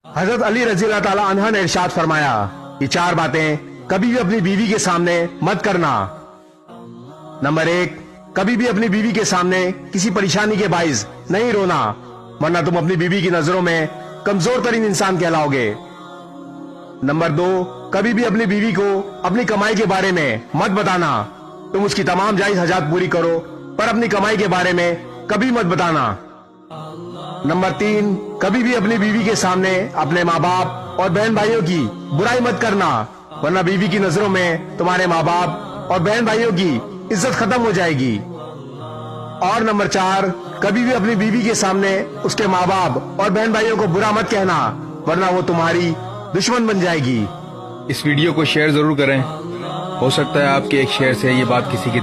حضرت علی رضی اللہ تعالی عنہ نے ارشاد فرمایا کہ 4 باتیں کبھی بھی اپنی بیوی کے سامنے مت کرنا۔ نمبر 1، کبھی بھی اپنی بیوی کے سامنے کسی پریشانی کے باعث نہیں رونا، ورنہ تم اپنی بیوی کی نظروں میں کمزور ترین انسان کہلاؤ گے۔ نمبر 2، کبھی بھی اپنی بیوی کو اپنی کمائی کے بارے میں مت بتانا، تم اس کی تمام جائز حاجات پوری کرو پر اپنی کمائی کے بارے میں کبھی مت بتانا۔ نمبر 3، کبھی بھی اپنی بیوی کے سامنے اپنے ماں باپ اور بہن بھائیوں کی برائی مت کرنا، ورنہ بیوی کی نظروں میں تمہارے ماں باپ اور بہن بھائیوں کی عزت ختم ہو جائے گی۔ اور نمبر 4، کبھی بھی اپنی بیوی کے سامنے اس کے ماں باپ اور بہن بھائیوں کو برا مت کہنا، ورنہ وہ تمہاری دشمن بن جائے گی۔ اس ویڈیو کو شیئر ضرور کریں، ہو سکتا ہے آپ کے ایک شیئر سے یہ بات کسی کے